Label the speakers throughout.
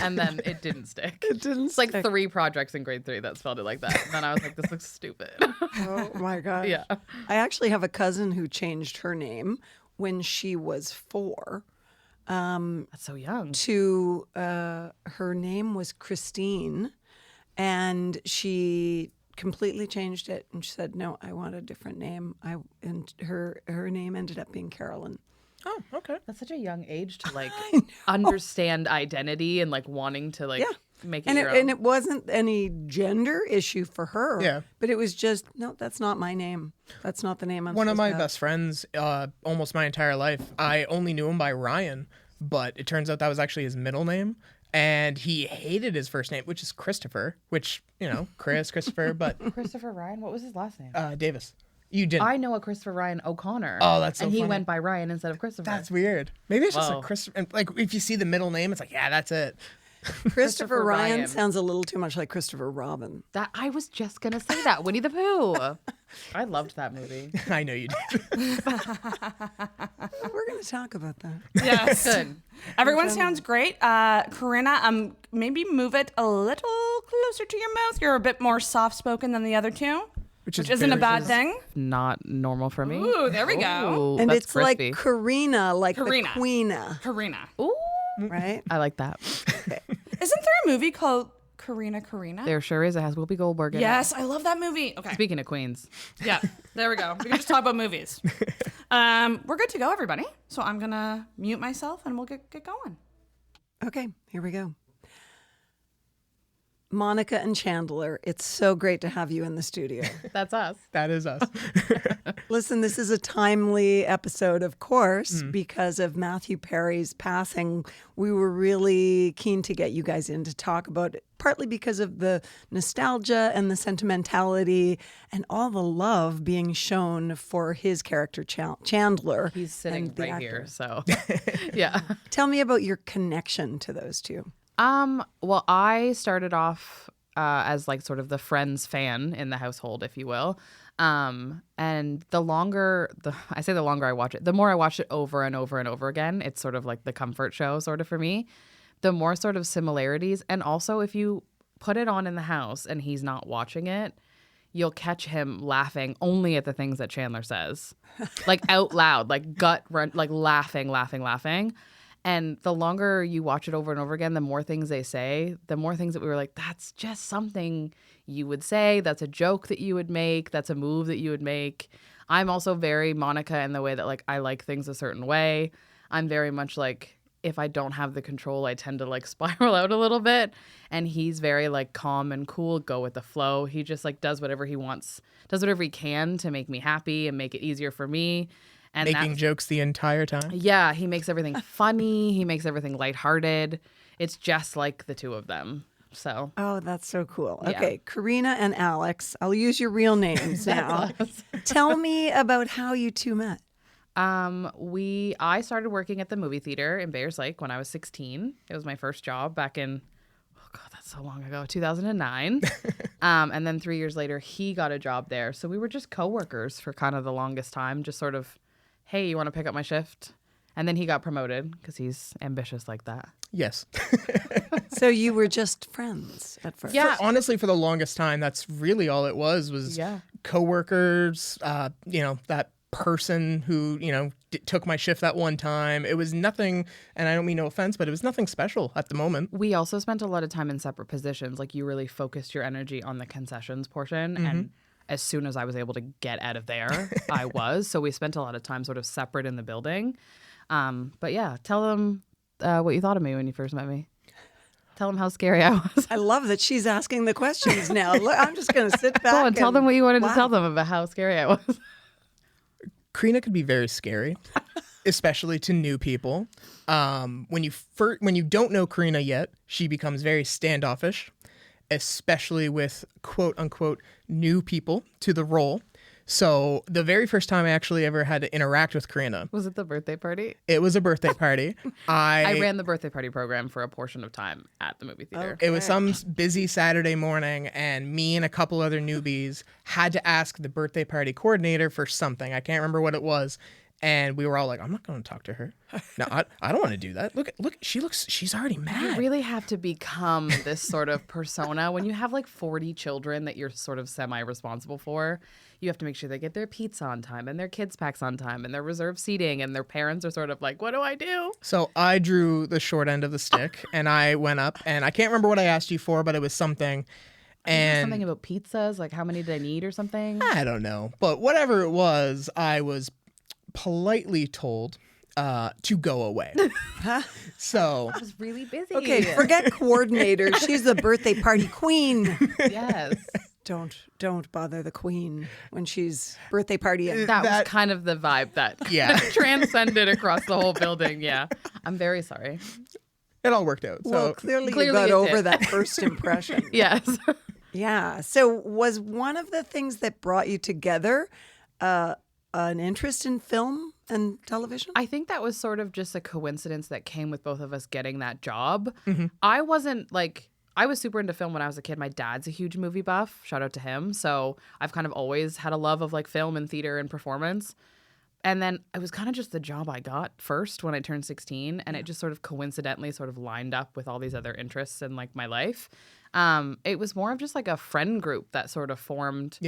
Speaker 1: And then it didn't stick.
Speaker 2: It didn't
Speaker 1: It's like 3 projects in grade 3 that spelled it like that. And then I was like, this looks stupid.
Speaker 2: Oh my gosh.
Speaker 1: Yeah.
Speaker 2: I actually have a cousin who changed her name when she was 4.
Speaker 1: That's so young.
Speaker 2: To her name was Christine, and she completely changed it. And she said, "No, I want a different name." And her name ended up being Carolyn.
Speaker 3: Oh, okay.
Speaker 1: That's such a young age to like understand identity and like wanting to like make it your own.
Speaker 2: And it wasn't any gender issue for her.
Speaker 3: Yeah.
Speaker 2: But it was just, no, that's not my name. That's not the name I'm
Speaker 3: One of
Speaker 2: supposed
Speaker 3: my
Speaker 2: to have.
Speaker 3: best friends, almost my entire life, I only knew him by Ryan, but it turns out that was actually his middle name. And he hated his first name, which is Christopher, which, you know, Christopher, but
Speaker 1: Christopher Ryan? What was his last name?
Speaker 3: Davis. You didn't.
Speaker 1: I know a Christopher Ryan O'Connor.
Speaker 3: Oh, that's so
Speaker 1: And he
Speaker 3: funny.
Speaker 1: went by Ryan instead of Christopher.
Speaker 3: That's weird. Maybe it's just
Speaker 1: Whoa.
Speaker 3: like Christopher. And like if you see the middle name, it's like, yeah, that's it.
Speaker 2: Christopher Ryan
Speaker 1: Ryan.
Speaker 2: sounds a little too much like Christopher Robin.
Speaker 1: That I was just gonna say that. Winnie the Pooh. I loved that movie.
Speaker 3: I know you did.
Speaker 2: We're going to talk about that.
Speaker 4: Yes.
Speaker 1: Good.
Speaker 4: Everyone sounds great. Corinna, maybe move it a little closer to your mouth. You're a bit more soft-spoken than the other two, which isn't a bad thing.
Speaker 1: Not normal for me.
Speaker 4: Ooh, there we go.
Speaker 1: Ooh,
Speaker 2: And
Speaker 1: that's
Speaker 2: it's
Speaker 1: crispy.
Speaker 2: like Karina, like
Speaker 4: Karina.
Speaker 2: the Queena,
Speaker 4: Corinna.
Speaker 1: Ooh,
Speaker 2: right?
Speaker 1: I like that.
Speaker 4: Isn't there a movie called Corina?
Speaker 1: There sure is. It has Whoopi Goldberg in it.
Speaker 4: Yes, I love that movie. Okay.
Speaker 1: Speaking of queens.
Speaker 4: Yeah, there we go. We can just talk about movies. We're good to go, everybody. So I'm going to mute myself and we'll get going.
Speaker 2: Okay, here we go. Monica and Chandler, it's so great to have you in the studio.
Speaker 1: That's us.
Speaker 3: That is us.
Speaker 2: Listen, this is a timely episode, of course, because of Matthew Perry's passing. We were really keen to get you guys in to talk about it, partly because of the nostalgia and the sentimentality and all the love being shown for his character, Chandler.
Speaker 1: He's sitting
Speaker 2: and the
Speaker 1: right
Speaker 2: actor.
Speaker 1: here. So, yeah.
Speaker 2: Tell me about your connection to those two.
Speaker 1: Well, I started off as like sort of the Friends fan in the household, if you will. And the longer I watch it, the more I watch it over and over and over again. It's sort of like the comfort show sort of for me. The more sort of similarities. And also if you put it on in the house and he's not watching it, you'll catch him laughing only at the things that Chandler says, like out loud, like gut run, like laughing. And the longer you watch it over and over again, the more things they say, the more things that we were like, that's just something you would say. That's a joke that you would make. That's a move that you would make. I'm also very Monica in the way that like I like things a certain way. I'm very much like if I don't have the control, I tend to like spiral out a little bit. And he's very like calm and cool, go with the flow. He just like does whatever he wants, does whatever he can to make me happy and make it easier for me. And
Speaker 3: Making jokes the entire time.
Speaker 1: yeah, he makes everything funny. He makes everything lighthearted. It's just like the two of them. So
Speaker 2: Oh, that's so cool.
Speaker 1: Yeah.
Speaker 2: Okay, Karina and Alex, I'll use your real names now. Tell me about how you two met.
Speaker 1: I started working at the movie theater in Bayers Lake when I was 16. It was my first job back in, oh God, that's so long ago, 2009. And then 3 years later, he got a job there. So we were just coworkers for kind of the longest time, just sort of, hey, you want to pick up my shift? And then he got promoted because he's ambitious like that.
Speaker 3: Yes.
Speaker 2: So you were just friends at first.
Speaker 1: Yeah.
Speaker 3: Honestly, for the longest time, that's really all it was
Speaker 1: Yeah.
Speaker 3: coworkers, that person who, took my shift that one time. It was nothing, and I don't mean no offense, but it was nothing special at the moment.
Speaker 1: We also spent a lot of time in separate positions. Like you really focused your energy on the concessions portion. And as soon as I was able to get out of there, I was. So we spent a lot of time sort of separate in the building. But yeah, tell them what you thought of me when you first met me. Tell them how scary I was.
Speaker 2: I love that she's asking the questions now. Look, I'm just going to sit back
Speaker 1: Go and tell them what you wanted to
Speaker 2: Wow.
Speaker 1: tell them about how scary I was.
Speaker 3: Karina could be very scary, especially to new people. When you don't know Karina yet, she becomes very standoffish, especially with quote unquote new people to the role. So the very first time I actually ever had to interact with Karina,
Speaker 1: Was it the birthday party?
Speaker 3: it was a birthday party.
Speaker 1: I ran the birthday party program for a portion of time at the movie theater.
Speaker 2: Okay.
Speaker 3: It was some busy Saturday morning, and me and a couple other newbies had to ask the birthday party coordinator for something. I can't remember what it was. And we were all like, I'm not going to talk to her. No, I don't want to do that. Look, she's already mad.
Speaker 1: You really have to become this sort of persona when you have like 40 children that you're sort of semi-responsible for. You have to make sure they get their pizza on time and their kids' packs on time and their reserved seating, and their parents are sort of like, what do I do?
Speaker 3: So I drew the short end of the stick and I went up, and I can't remember what I asked you for, but it was something. And
Speaker 1: something about pizzas, like how many did I need or something?
Speaker 3: I don't know. But whatever it was, I was politely told to go away. So
Speaker 1: I was really busy.
Speaker 2: Okay, forget coordinator. She's the birthday party queen.
Speaker 1: Yes.
Speaker 2: Don't bother the queen when she's birthday partying.
Speaker 1: That was kind of the vibe that transcended across the whole building. Yeah. I'm very sorry.
Speaker 3: It all worked out. So
Speaker 2: Well, clearly you got over that first impression.
Speaker 1: Yes.
Speaker 2: Yeah. So was one of the things that brought you together an interest in film and television?
Speaker 1: I think that was sort of just a coincidence that came with both of us getting that job.
Speaker 3: Mm-hmm.
Speaker 1: I was super into film when I was a kid. My dad's a huge movie buff. Shout out to him. So I've kind of always had a love of like film and theater and performance. And then it was kind of just the job I got first when I turned 16. And it just sort of coincidentally sort of lined up with all these other interests in like my life. It was more of just like a friend group that sort of formed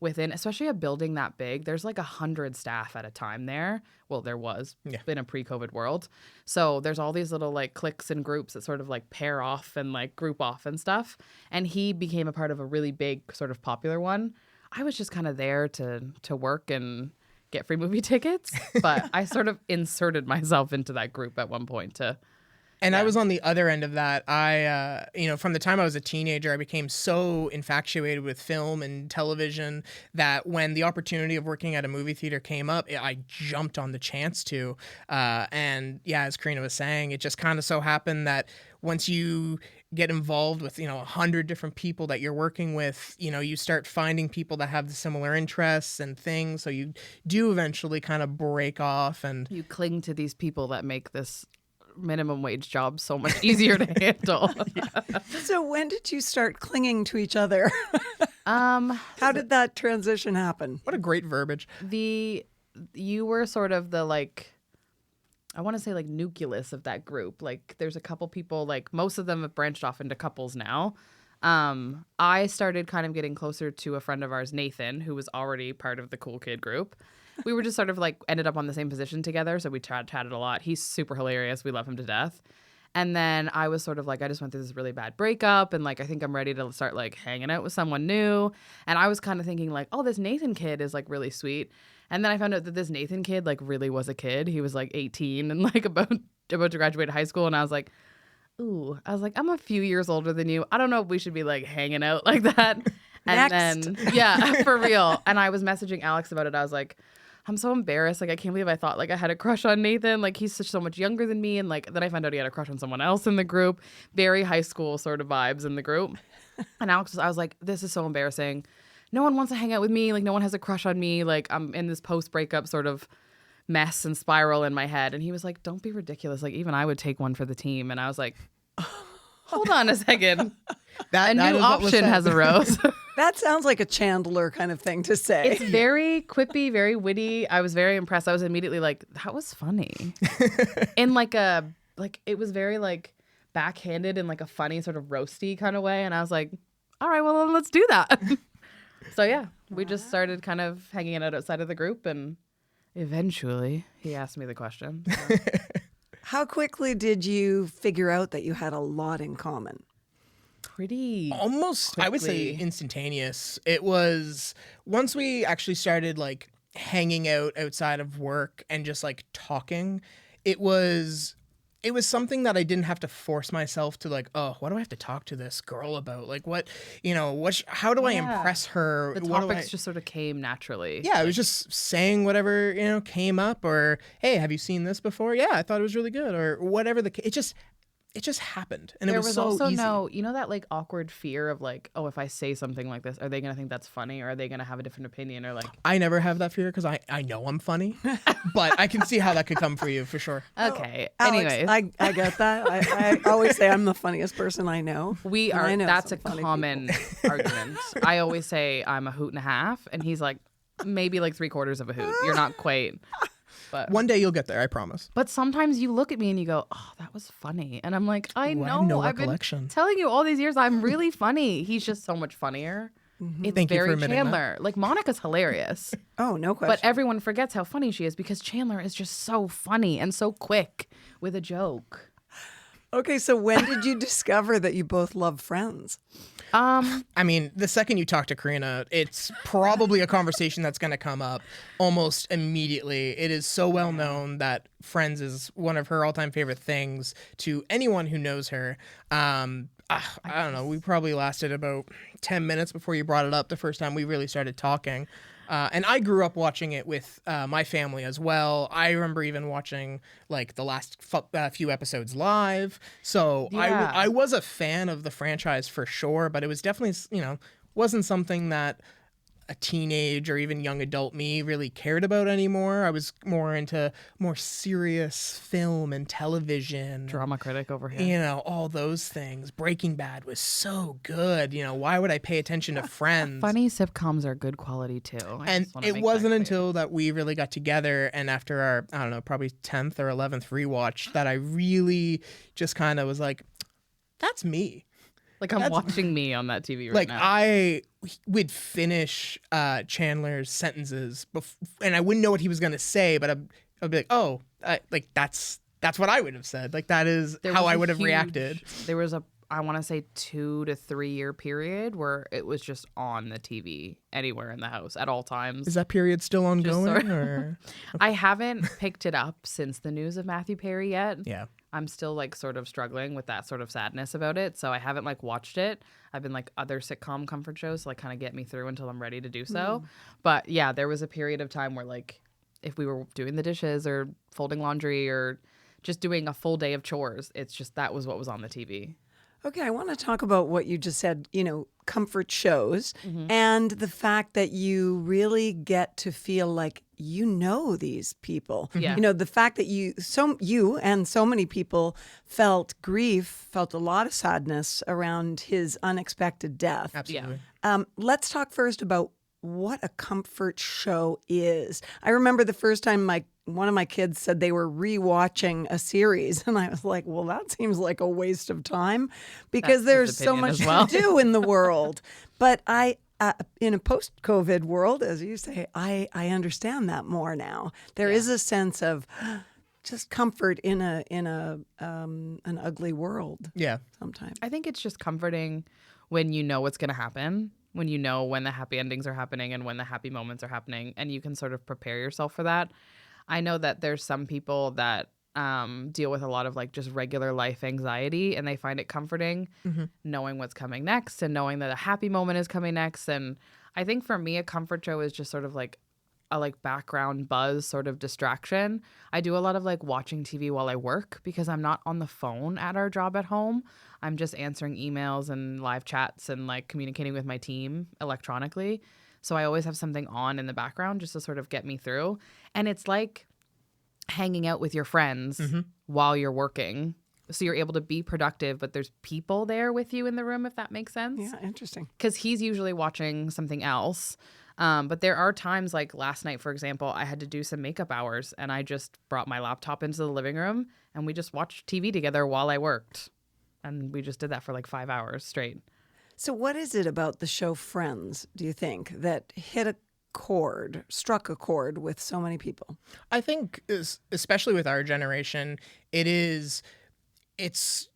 Speaker 1: within, especially a building that big. There's like 100 staff at a time there. Well, there was in a pre-COVID world. So there's all these little like cliques and groups that sort of like pair off and like group off and stuff. And he became a part of a really big sort of popular one. I was just kind of there to work and get free movie tickets, but I sort of inserted myself into that group at one point to.
Speaker 3: And I was on the other end of that. I, from the time I was a teenager, I became so infatuated with film and television that when the opportunity of working at a movie theater came up, I jumped on the chance to. And yeah, as Corina was saying, it just kind of so happened that once you get involved with, 100 different people that you're working with, you start finding people that have the similar interests and things. So you do eventually kind of break off, and
Speaker 1: you cling to these people that make this minimum wage job so much easier to handle.
Speaker 2: So when did you start clinging to each other? How did that transition happen?
Speaker 3: What a great verbiage.
Speaker 1: You were sort of the like, I want to say like nucleus of that group. Like there's a couple people, like most of them have branched off into couples now. I started kind of getting closer to a friend of ours, Nathan, who was already part of the cool kid group. We were just sort of like ended up on the same position together. So we chatted a lot. He's super hilarious. We love him to death. And then I was sort of like, I just went through this really bad breakup. And like, I think I'm ready to start like hanging out with someone new. And I was kind of thinking like, oh, this Nathan kid is like really sweet. And then I found out that this Nathan kid like really was a kid. He was like 18 and like about to graduate high school. And I was like, ooh, I'm a few years older than you. I don't know if we should be like hanging out like that. And then, yeah, for real. And I was messaging Alex about it. I was like, I'm so embarrassed. Like, I can't believe I thought like I had a crush on Nathan. Like, he's so much younger than me. And like, then I found out he had a crush on someone else in the group. Very high school sort of vibes in the group. And I was like, this is so embarrassing. No one wants to hang out with me. Like, no one has a crush on me. Like, I'm in this post-breakup sort of mess and spiral in my head. And he was like, don't be ridiculous. Like, even I would take one for the team. And I was like, hold on a second. A new option has arose.
Speaker 2: That sounds like a Chandler kind of thing to say.
Speaker 1: It's very quippy, very witty. I was very impressed. I was immediately like, that was funny. In like it was very like backhanded in like a funny sort of roasty kind of way. And I was like, all right, well, let's do that. So yeah, we just started kind of hanging out outside of the group, and eventually he asked me the question. So.
Speaker 2: How quickly did you figure out that you had a lot in common?
Speaker 1: Pretty
Speaker 3: almost quickly. I would say instantaneous. It was once we actually started like hanging out outside of work and just like talking, it was something that I didn't have to force myself to like, oh, what do I have to talk to this girl about? Like how do I impress her?
Speaker 1: The topics just sort of came naturally.
Speaker 3: Yeah, it was just saying whatever, came up, or, hey, have you seen this before? Yeah, I thought it was really good, or whatever it just happened, and
Speaker 1: there
Speaker 3: it was
Speaker 1: so
Speaker 3: also
Speaker 1: easy. That like awkward fear of like, oh, if I say something like this, are they gonna think that's funny, or are they gonna have a different opinion, or like?
Speaker 3: I never have that fear because I know I'm funny, but I can see how that could come for you for sure.
Speaker 1: Okay.
Speaker 2: Alex,
Speaker 1: Anyways,
Speaker 2: I get that. I always say I'm the funniest person I know.
Speaker 1: We are.
Speaker 2: I know
Speaker 1: That's a
Speaker 2: funny
Speaker 1: common argument. I always say I'm a hoot and a half, and he's like maybe like 3/4 of a hoot. You're not quite. But
Speaker 3: one day you'll get there, I promise.
Speaker 1: But sometimes you look at me and you go, "Oh, that was funny," and I'm like, "I know.
Speaker 3: I have no
Speaker 1: I've been
Speaker 3: recollection.
Speaker 1: telling you all these years I'm really funny." He's just so much funnier. It's
Speaker 3: Thank you for
Speaker 1: very
Speaker 3: admitting
Speaker 1: Chandler. Like Monica's hilarious,
Speaker 2: Oh, no question.
Speaker 1: but everyone forgets how funny she is because Chandler is just so funny and so quick with a joke.
Speaker 2: Okay, so when did you discover that you both love Friends?
Speaker 3: I mean, the second you talk to Corina, it's probably a conversation that's going to come up almost immediately. It is so well known that Friends is one of her all-time favorite things to anyone who knows her. I don't know. We probably lasted about 10 minutes before you brought it up the first time we really started talking. And I grew up watching it with my family as well. I remember even watching like the last few episodes live. So
Speaker 1: Yeah.
Speaker 3: I was a fan of the franchise for sure, but it was definitely, wasn't something that a teenage or even young adult me really cared about anymore. I was more into more serious film and television.
Speaker 1: Drama critic over here.
Speaker 3: All those things. Breaking Bad was so good. Why would I pay attention to Friends?
Speaker 1: Funny sitcoms are good quality too.
Speaker 3: And it wasn't until that we really got together and after our, I don't know, probably 10th or 11th rewatch that I really just kind of was like, that's me.
Speaker 1: Like I'm watching me on that TV right
Speaker 3: Like
Speaker 1: now.
Speaker 3: I would finish Chandler's sentences and I wouldn't know what he was going to say, but I'd be like, oh, like that's what I would have said. Like that is how I would have reacted.
Speaker 1: There was I want to say 2 to 3 year period where it was just on the TV anywhere in the house at all times.
Speaker 3: Is that period still ongoing?
Speaker 1: sorry.
Speaker 3: Or?
Speaker 1: I haven't picked it up since the news of Matthew Perry yet.
Speaker 3: Yeah.
Speaker 1: I'm still like sort of struggling with that sort of sadness about it. So I haven't like watched it. I've been like other sitcom comfort shows to like kind of get me through until I'm ready to do so. But yeah, there was a period of time where like if we were doing the dishes or folding laundry or just doing a full day of chores, it's just that was what was on the TV.
Speaker 2: Okay, I want to talk about what you just said, comfort shows and the fact that you really get to feel like you know these people.
Speaker 1: Yeah.
Speaker 2: The fact that you and so many people felt grief, felt a lot of sadness around his unexpected death.
Speaker 3: Absolutely.
Speaker 2: Let's talk first about what a comfort show is. I remember the first time one of my kids said they were rewatching a series, and I was like, well, that seems like a waste of time because there's so much to do in the world. But in a post-COVID world, as you say, I understand that more now. There is a sense of just comfort in an ugly world.
Speaker 3: Yeah.
Speaker 2: Sometimes.
Speaker 1: I think it's just comforting when you know what's going to happen, when you know when the happy endings are happening and when the happy moments are happening, and you can sort of prepare yourself for that. I know that there's some people that deal with a lot of like just regular life anxiety, and they find it comforting knowing what's coming next and knowing that a happy moment is coming next. And I think for me, a comfort show is just sort of like a background buzz sort of distraction. I do a lot of like watching TV while I work because I'm not on the phone at our job at home. I'm just answering emails and live chats and like communicating with my team electronically. So I always have something on in the background just to sort of get me through. And it's like hanging out with your friends while you're working. So you're able to be productive, but there's people there with you in the room, if that makes sense.
Speaker 2: Yeah, interesting.
Speaker 1: Because he's usually watching something else. But there are times like last night, for example, I had to do some makeup hours and I just brought my laptop into the living room and we just watched TV together while I worked. And we just did that for like 5 hours straight.
Speaker 2: So what is it about the show Friends, do you think, that struck a chord with so many people?
Speaker 3: I think, especially with our generation, it's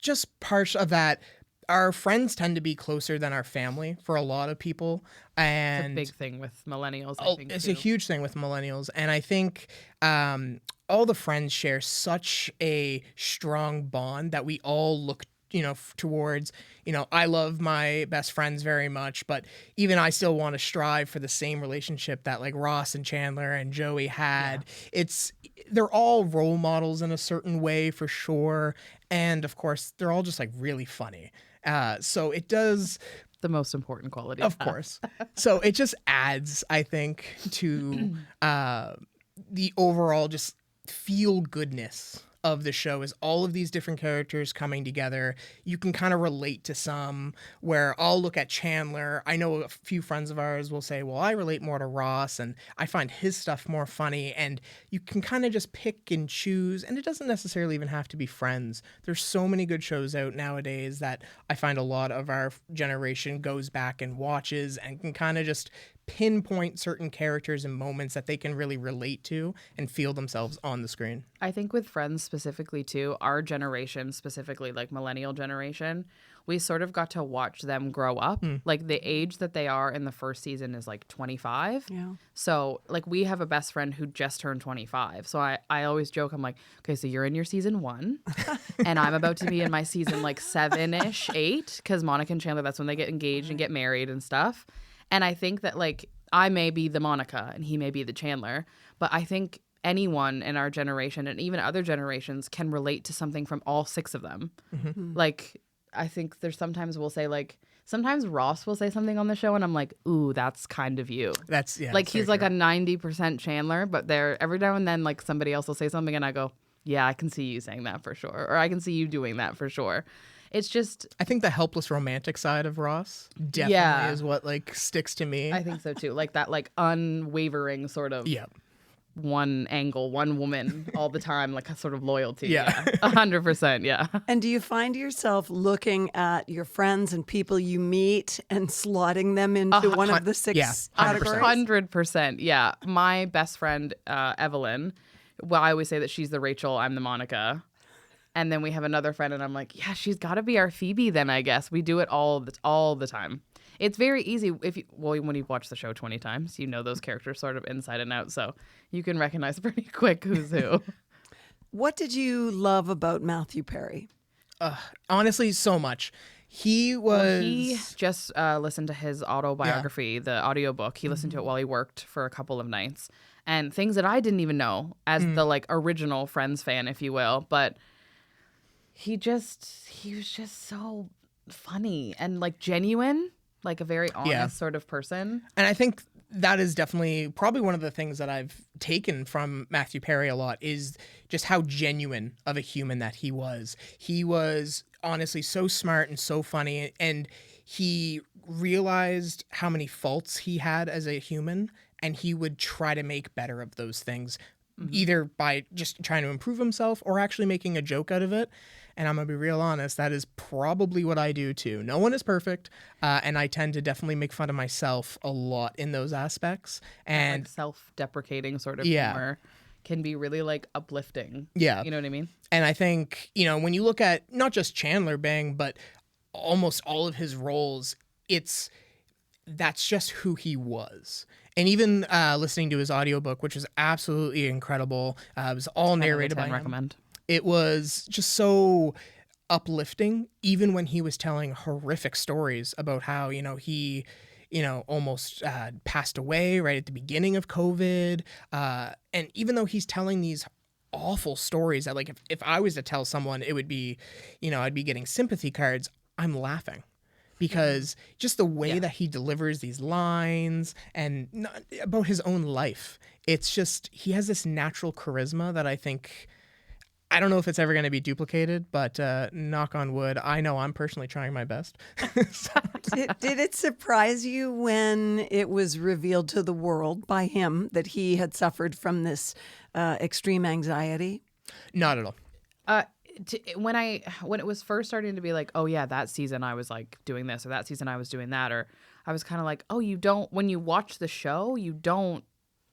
Speaker 3: just part of that. Our friends tend to be closer than our family for a lot of people. And
Speaker 1: It's a big thing with millennials, I think.
Speaker 3: It's
Speaker 1: too.
Speaker 3: a huge thing with millennials. And I think all the friends share such a strong bond that we all look towards, I love my best friends very much, but even I still want to strive for the same relationship that like Ross and Chandler and Joey had. Yeah. They're all role models in a certain way for sure. And of course, they're all just like really funny. So it does
Speaker 1: the most important quality.
Speaker 3: Of course. So it just adds, I think, to the overall just feel goodness of the show is all of these different characters coming together. You can kind of relate to some, where I'll look at Chandler. I know a few friends of ours will say, well, I relate more to Ross and I find his stuff more funny. And you can kind of just pick and choose, and it doesn't necessarily even have to be Friends. There's so many good shows out nowadays that I find a lot of our generation goes back and watches and can kind of just pinpoint certain characters and moments that they can really relate to and feel themselves on the screen.
Speaker 1: I think with Friends specifically too, our generation specifically, like millennial generation, we sort of got to watch them grow up. Like the age that they are in the first season is like 25.
Speaker 2: Yeah.
Speaker 1: So like we have a best friend who just turned 25. So I always joke, I'm like, okay, so you're in your season 1 and I'm about to be in my season like 7-ish, 8, because Monica and Chandler, that's when they get engaged and get married and stuff. And I think that like I may be the Monica and he may be the Chandler, but I think anyone in our generation and even other generations can relate to something from all 6 of them. Like I think there's sometimes we'll say like, sometimes Ross will say something on the show and I'm like, ooh, that's kind of you.
Speaker 3: That's, yeah.
Speaker 1: Like
Speaker 3: that's
Speaker 1: he's
Speaker 3: very
Speaker 1: like
Speaker 3: true.
Speaker 1: a 90% Chandler, but there every now and then like somebody else will say something and I go, yeah, I can see you saying that for sure. Or I can see you doing that for sure. It's just,
Speaker 3: I think the helpless romantic side of Ross definitely is what like sticks to me.
Speaker 1: I think so too. Like that like unwavering sort of
Speaker 3: Yeah.
Speaker 1: one angle, one woman all the time, like a sort of loyalty.
Speaker 3: Yeah.
Speaker 1: 100%. Yeah.
Speaker 2: And do you find yourself looking at your friends and people you meet and slotting them into one of the 6
Speaker 3: yeah,
Speaker 2: categories?
Speaker 1: 100%. Yeah. My best friend, Evelyn, well, I always say that she's the Rachel, I'm the Monica. And then we have another friend and I'm like, yeah, she's got to be our Phoebe then, I guess. We do it all the time. It's very easy when you've watched the show 20 times, you know those characters sort of inside and out. So you can recognize pretty quick who's who.
Speaker 2: What did you love about Matthew Perry?
Speaker 3: Honestly, so much. He
Speaker 1: just listened to his autobiography, the audiobook. He listened to it while he worked for a couple of nights. And things that I didn't even know as the like original Friends fan, if you will. But he was just so funny and like genuine, like a very honest sort of person.
Speaker 3: And I think that is definitely probably one of the things that I've taken from Matthew Perry a lot is just how genuine of a human that he was. He was honestly so smart and so funny, and he realized how many faults he had as a human, and he would try to make better of those things, either by just trying to improve himself or actually making a joke out of it. And I'm going to be real honest, that is probably what I do too. No one is perfect, and I tend to definitely make fun of myself a lot in those aspects. And
Speaker 1: like self-deprecating sort of humor can be really like uplifting.
Speaker 3: Yeah.
Speaker 1: You know what I mean?
Speaker 3: And I think, when you look at not just Chandler Bing, but almost all of his roles, that's just who he was. And even listening to his audiobook, which was absolutely incredible, it was all narrated by him.
Speaker 1: Recommend.
Speaker 3: It was just so uplifting, even when he was telling horrific stories about how, he, almost passed away right at the beginning of COVID. And even though he's telling these awful stories that, like, if I was to tell someone, it would be, I'd be getting sympathy cards, I'm laughing. Because just the way that he delivers these lines and not, about his own life, it's just, he has this natural charisma that I think, I don't know if it's ever going to be duplicated, but knock on wood, I know I'm personally trying my best.
Speaker 2: Did it surprise you when it was revealed to the world by him that he had suffered from this extreme anxiety?
Speaker 3: Not at all.
Speaker 1: When it was first starting to be like, oh yeah, that season I was like doing this, or that season I was doing that, or I was kind of like, oh, you don't, when you watch the show, you don't,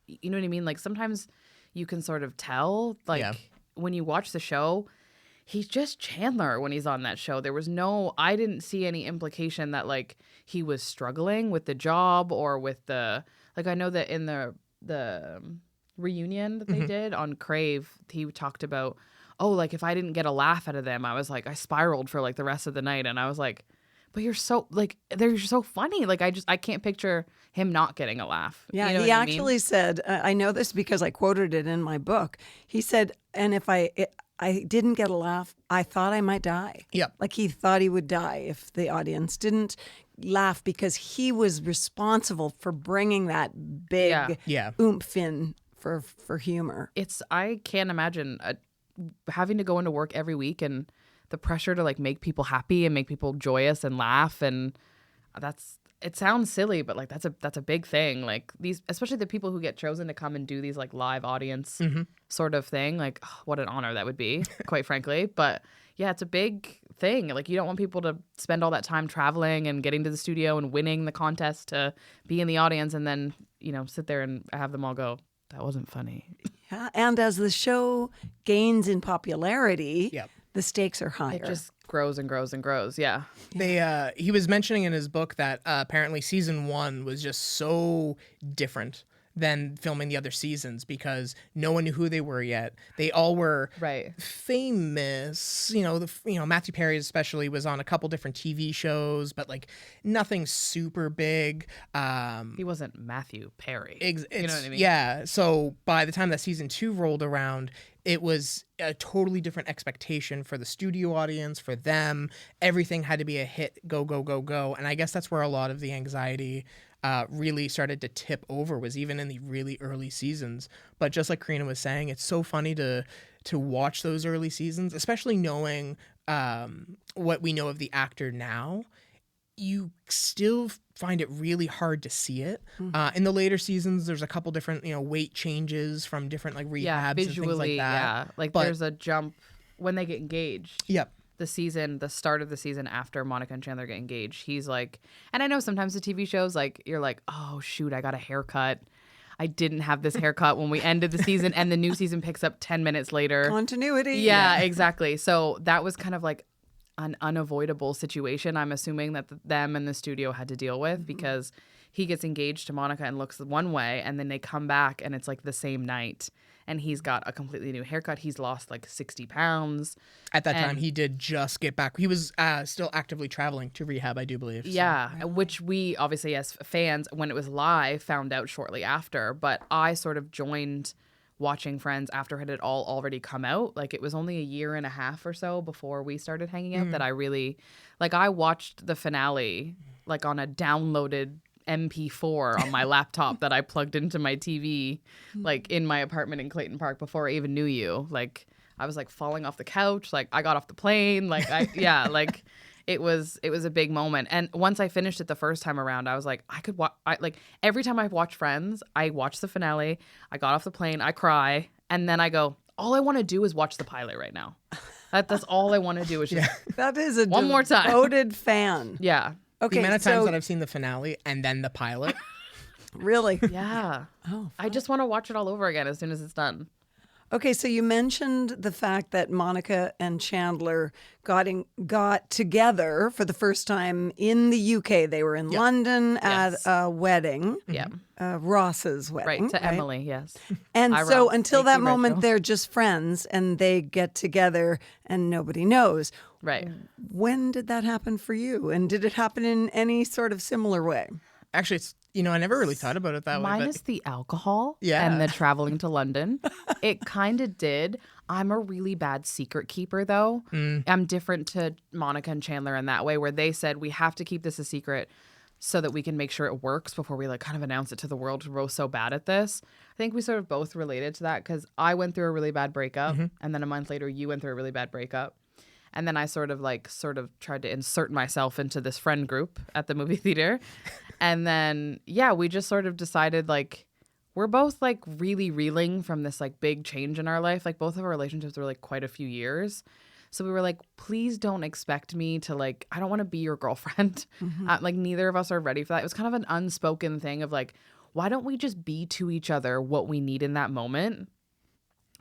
Speaker 1: you know what I mean? Like sometimes you can sort of tell, like when you watch the show, he's just Chandler when he's on that show. I didn't see any implication that like he was struggling with the job or with like I know that in the reunion that they did on Crave, he talked about, oh, like if I didn't get a laugh out of them, I was like, I spiraled for like the rest of the night. And I was like, but you're so like, they're so funny. Like I can't picture him not getting a laugh.
Speaker 2: Yeah,
Speaker 1: you know
Speaker 2: he
Speaker 1: what
Speaker 2: actually said, I know this because I quoted it in my book. He said, and if I didn't get a laugh, I thought I might die.
Speaker 3: Yep.
Speaker 2: Like he thought he would die if the audience didn't laugh because he was responsible for bringing that big oomph in for humor.
Speaker 1: I can't imagine having to go into work every week and the pressure to like make people happy and make people joyous and laugh, and it sounds silly, but like that's a big thing. Like these, especially the people who get chosen to come and do these like live audience sort of thing. Like, oh, what an honor that would be, quite frankly. But yeah, it's a big thing. Like you don't want people to spend all that time traveling and getting to the studio and winning the contest to be in the audience and then, you know, sit there and have them all go, that wasn't funny.
Speaker 2: Yeah, and as the show gains in popularity, the stakes are higher.
Speaker 1: It just grows and grows and grows. Yeah.
Speaker 3: He was mentioning in his book that apparently season 1 was just so different than filming the other seasons because no one knew who they were yet. They all were famous. You know, Matthew Perry especially was on a couple different TV shows, but like nothing super big.
Speaker 1: He wasn't Matthew Perry.
Speaker 3: You know what I mean?
Speaker 1: Yeah.
Speaker 3: Yeah. So by the time that season 2 rolled around, it was a totally different expectation for the studio audience, for them. Everything had to be a hit, go, go, go, go. And I guess that's where a lot of the anxiety really started to tip over, was even in the really early seasons. But just like Corina was saying, it's so funny to watch those early seasons, especially knowing what we know of the actor now. You still find it really hard to see it. In the later seasons, there's a couple different, weight changes from different like rehabs
Speaker 1: visually,
Speaker 3: and things like that.
Speaker 1: Yeah, like there's a jump when they get engaged.
Speaker 3: Yep.
Speaker 1: The start of the season after Monica and Chandler get engaged, he's like, and I know sometimes the TV shows, like, you're like, oh shoot, I got a haircut. I didn't have this haircut when we ended the season, and the new season picks up 10 minutes later.
Speaker 2: Continuity.
Speaker 1: Yeah, exactly. So that was kind of like an unavoidable situation, I'm assuming, that them and the studio had to deal with, because he gets engaged to Monica and looks one way, and then they come back and it's like the same night. And he's got a completely new haircut. He's lost like 60 pounds.
Speaker 3: At that time, he did just get back. He was still actively traveling to rehab, I do believe.
Speaker 1: Yeah, which we obviously as fans, when it was live, found out shortly after. But I sort of joined watching Friends after it had all already come out. Like it was only a year and a half or so before we started hanging out that I really, like I watched the finale like on a downloaded MP4 on my laptop that I plugged into my TV, like in my apartment in Clayton Park before I even knew you. Like I was like falling off the couch, like I got off the plane, like like it was a big moment. And once I finished it the first time around, I was like, I could watch. Like every time I watch Friends, I watch the finale, I got off the plane, I cry, and then I go, all I want to do is watch the pilot right now. That's all I want to do is just
Speaker 2: that is a
Speaker 1: one more time.
Speaker 2: Devoted fan.
Speaker 1: Yeah.
Speaker 2: Okay,
Speaker 3: the amount of times that I've seen the finale and then the pilot.
Speaker 2: Really?
Speaker 1: Yeah.
Speaker 2: Oh,
Speaker 1: I just want to watch it all over again as soon as it's done.
Speaker 2: Okay, so you mentioned the fact that Monica and Chandler got together for the first time in the UK. They were in London at a wedding.
Speaker 1: Yeah.
Speaker 2: Ross's wedding.
Speaker 1: Right, to Emily, yes.
Speaker 2: And so until that
Speaker 1: Rachel.
Speaker 2: moment, they're just friends and they get together and nobody knows.
Speaker 1: Right.
Speaker 2: When did that happen for you? And did it happen in any sort of similar way?
Speaker 3: Actually, it's I never really thought about it that way.
Speaker 1: Minus the alcohol
Speaker 3: Yeah.
Speaker 1: and the traveling to London. It kind of did. I'm a really bad secret keeper, though. I'm different to Monica and Chandler in that way, where they said we have to keep this a secret so that we can make sure it works before we like kind of announce it to the world. We're both so bad at this. I think we sort of both related to that because I went through a really bad breakup, and then a month later you went through a really bad breakup. And then I sort of tried to insert myself into this friend group at the movie theater. And then, we just sort of decided like, we're both like really reeling from this like big change in our life. Like both of our relationships were like quite a few years. So we were like, please don't expect me to like, I don't want to be your girlfriend. Like neither of us are ready for that. It was kind of an unspoken thing of like, why don't we just be to each other what we need in that moment?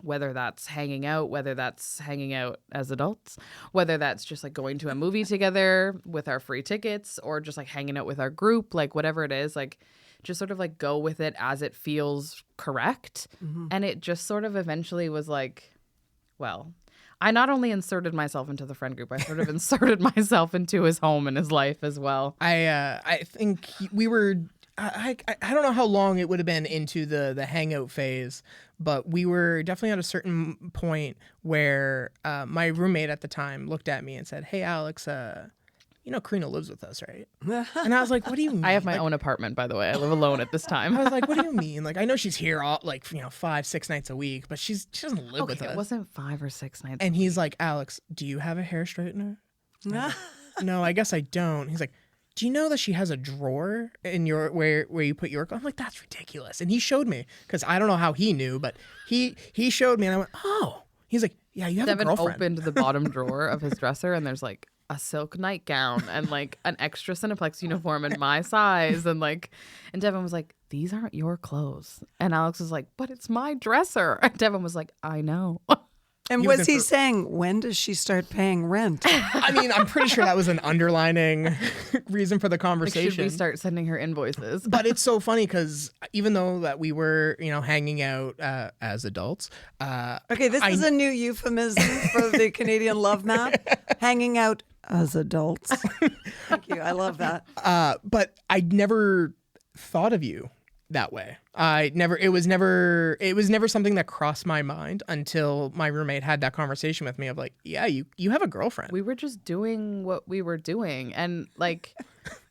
Speaker 1: Whether that's hanging out, whether that's hanging out as adults, whether that's just like going to a movie together with our free tickets or just like hanging out with our group, like whatever it is, like just sort of like go with it as it feels correct. And it just sort of eventually was like, well, I not only inserted myself into the friend group, I sort of inserted myself into his home and his life as well.
Speaker 3: I think we were... I don't know how long it would have been into the hangout phase, but we were definitely at a certain point where my roommate at the time looked at me and said, "Hey, Alex, Karina lives with us, right? And I was like, what do you mean?
Speaker 1: I have my own apartment, by the way. I live alone at this time.
Speaker 3: I was like, what do you mean? Like, I know she's here all 5-6 nights a week, but she doesn't live with us.
Speaker 1: It wasn't 5 or 6 nights.
Speaker 3: And he's like, Alex, do you have a hair straightener? No, I guess I don't. He's like, do you know that she has a drawer in your where you put your? I'm like, that's ridiculous. And he showed me, because I don't know how he knew, but he showed me, and I went, oh. He's like, yeah, you have
Speaker 1: Devin
Speaker 3: a girlfriend.
Speaker 1: opened the bottom drawer of his dresser, and there's like a silk nightgown and like an extra Cineplex uniform in my size, and Devin was like, these aren't your clothes. And Alex was like, but it's my dresser. And Devin was like, I know.
Speaker 2: And was he saying, when does she start paying rent?
Speaker 3: I mean, I'm pretty sure that was an underlining reason for the conversation.
Speaker 1: Should we start sending her invoices?
Speaker 3: But it's so funny because even though that we were, hanging out as adults.
Speaker 2: Okay, this is a new euphemism for the Canadian love map. Hanging out as adults. Thank you. I love that.
Speaker 3: But I'd never thought of you that way. It was never something that crossed my mind until my roommate had that conversation with me of like, yeah, you have a girlfriend.
Speaker 1: We were just doing what we were doing, and like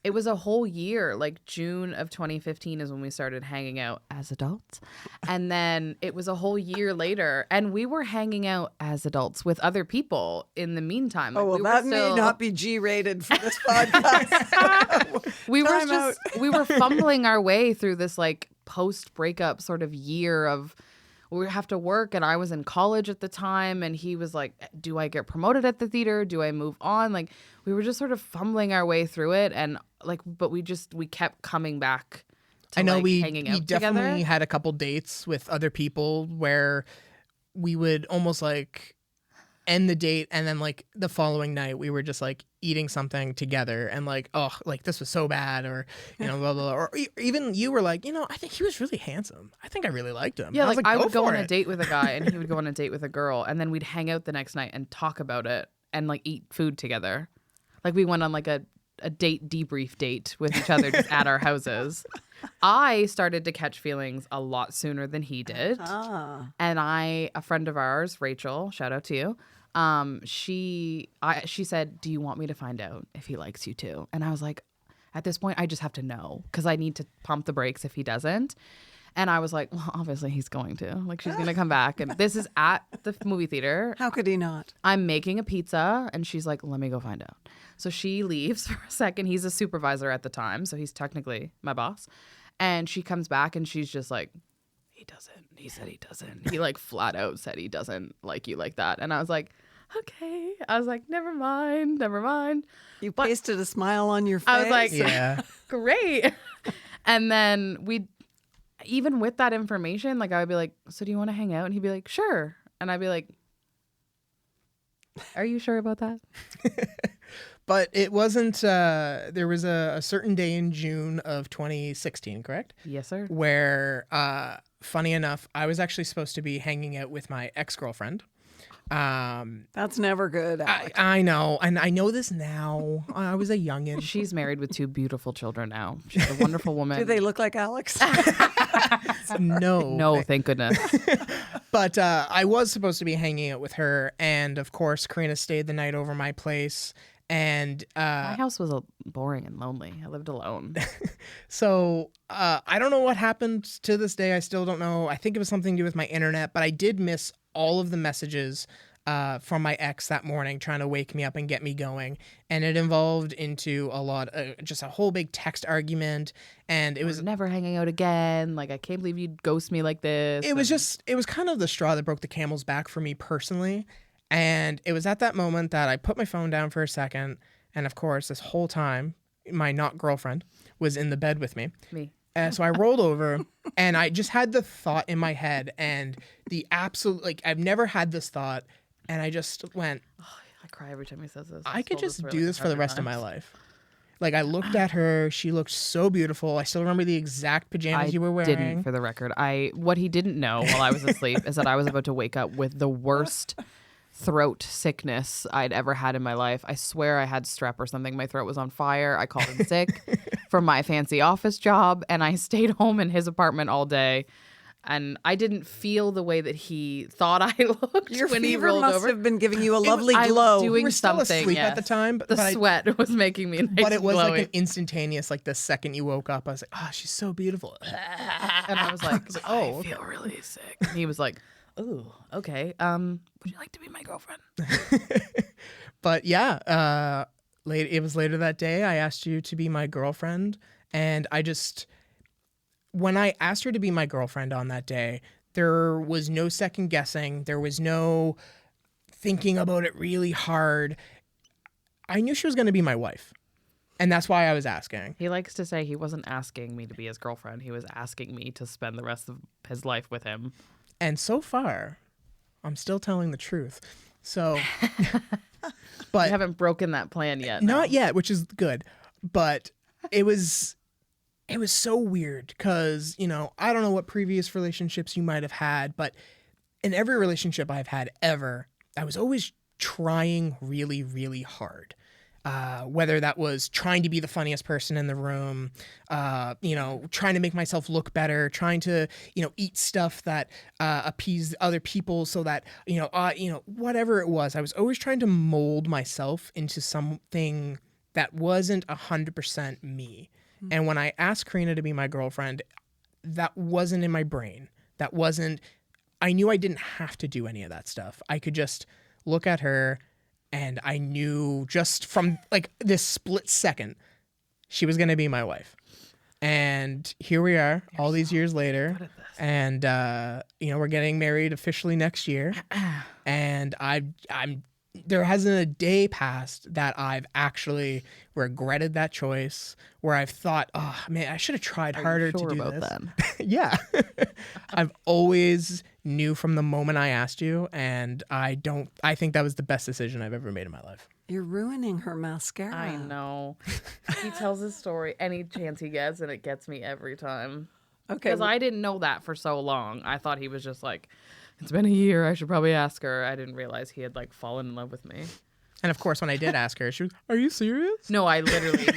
Speaker 1: it was a whole year. Like June of 2015 is when we started hanging out as adults, and then it was a whole year later, and we were hanging out as adults with other people in the meantime.
Speaker 2: Oh, well, that may not be G-rated for this podcast.
Speaker 1: we were fumbling our way through this like post-breakup sort of year of we have to work, and I was in college at the time, and he was like, do I get promoted at the theater? Do I move on? Like we were just sort of fumbling our way through it, and like but we kept coming back to
Speaker 3: I know
Speaker 1: like,
Speaker 3: we
Speaker 1: hanging out
Speaker 3: definitely
Speaker 1: together.
Speaker 3: had a couple dates with other people where we would almost like end the date, and then like the following night we were just like eating something together, and like, oh, like this was so bad, or blah, blah, blah. Or even you were like, I think he was really handsome. I think I really liked him.
Speaker 1: Yeah,
Speaker 3: like
Speaker 1: I would go on a date with a guy, and he would go on a date with a girl, and then we'd hang out the next night and talk about it and like eat food together. Like we went on like a date debrief date with each other just at our houses. I started to catch feelings a lot sooner than he did. And a friend of ours, Rachel, shout out to you. She said, do you want me to find out if he likes you too? And I was like, at this point, I just have to know, because I need to pump the brakes if he doesn't. And I was like, well, obviously he's going to. Like, she's going to come back. And this is at the movie theater.
Speaker 2: How could he not?
Speaker 1: I'm making a pizza, and she's like, let me go find out. So she leaves for a second. He's a supervisor at the time, so he's technically my boss. And she comes back, and she's just like, he doesn't. He said he doesn't. He like flat out said he doesn't like you like that. And I was like, okay. I was like, never mind.
Speaker 2: You pasted a smile on your face.
Speaker 1: I was like,
Speaker 3: yeah,
Speaker 1: great. And then even with that information, like I would be like, so do you want to hang out? And he'd be like, sure. And I'd be like, are you sure about that?
Speaker 3: But it wasn't, there was a certain day in June of 2016, correct?
Speaker 1: Yes, sir.
Speaker 3: Where, funny enough, I was actually supposed to be hanging out with my ex-girlfriend.
Speaker 2: That's never good, Alex.
Speaker 3: I know, and I know this now. I was a youngin'.
Speaker 1: She's married with 2 beautiful children now. She's a wonderful woman.
Speaker 2: Do they look like Alex?
Speaker 3: No,
Speaker 1: thank goodness.
Speaker 3: But I was supposed to be hanging out with her, and of course, Corina stayed the night over my place. And
Speaker 1: my house was boring and lonely. I lived alone.
Speaker 3: So I don't know what happened to this day. I still don't know. I think it was something to do with my internet, but I did miss all of the messages from my ex that morning trying to wake me up and get me going. And it involved into just a whole big text argument. And it was
Speaker 1: never hanging out again. Like, I can't believe you'd ghost me like this.
Speaker 3: It was kind of the straw that broke the camel's back for me personally. And it was at that moment that I put my phone down for a second. And of course, this whole time, my not girlfriend was in the bed with me. So I rolled over and I just had the thought in my head, and the absolute, like, I've never had this thought. And I just went,
Speaker 1: I cry every time he says this.
Speaker 3: I could just do this for the rest of my life. Like, I looked at her. She looked so beautiful. I still remember the exact pajamas you were wearing.
Speaker 1: I didn't, for the record. What he didn't know while I was asleep is that I was about to wake up with the worst throat sickness I'd ever had in my life. I swear I had strep or something. My throat was on fire. I called in sick from my fancy office job, and I stayed home in his apartment all day. And I didn't feel the way that he thought I looked
Speaker 2: Your
Speaker 1: when he
Speaker 2: fever
Speaker 1: rolled
Speaker 2: must
Speaker 1: over.
Speaker 2: have been giving you a lovely
Speaker 1: I was
Speaker 2: glow.
Speaker 1: doing
Speaker 3: You were still
Speaker 1: something
Speaker 3: asleep
Speaker 1: yes.
Speaker 3: at the time, but
Speaker 1: The sweat was making me nice
Speaker 3: but it was
Speaker 1: and
Speaker 3: like an
Speaker 1: glowy.
Speaker 3: instantaneous, like the second you woke up, I was like, oh, she's so beautiful.
Speaker 1: And I was like,
Speaker 3: oh,
Speaker 1: I feel really sick. And he was like, oh, okay. Would you like to be my girlfriend?
Speaker 3: But yeah, it was later that day. I asked you to be my girlfriend, and when I asked her to be my girlfriend on that day, there was no second guessing. There was no thinking about it really hard. I knew she was going to be my wife, and that's why I was asking.
Speaker 1: He likes to say he wasn't asking me to be his girlfriend. He was asking me to spend the rest of his life with him.
Speaker 3: And so far, I'm still telling the truth. So, but
Speaker 1: I haven't broken that plan yet.
Speaker 3: not yet, which is good. But it was so weird because, I don't know what previous relationships you might have had, but in every relationship I've had ever, I was always trying really, really hard. Whether that was trying to be the funniest person in the room, trying to make myself look better, trying to, eat stuff that appeased other people so that, whatever it was, I was always trying to mold myself into something that wasn't 100% me. And when I asked Corina to be my girlfriend, that wasn't in my brain. I knew I didn't have to do any of that stuff. I could just look at her and I knew just from like this split second, she was going to be my wife. And here we are all these years later. And, we're getting married officially next year. And there hasn't a day passed that I've actually regretted that choice, where I've thought, oh man, I should have tried harder to do
Speaker 1: about
Speaker 3: this.
Speaker 1: that?
Speaker 3: Yeah. I've always knew from the moment I asked you, and I think that was the best decision I've ever made in my life.
Speaker 2: You're ruining her mascara.
Speaker 1: I know. He tells his story any chance he gets, and it gets me every time.
Speaker 2: Okay.
Speaker 1: Because I didn't know that for so long. I thought he was just like, it's been a year, I should probably ask her. I didn't realize he had like fallen in love with me.
Speaker 3: And of course, when I did ask her, she was, are you serious?
Speaker 1: No, my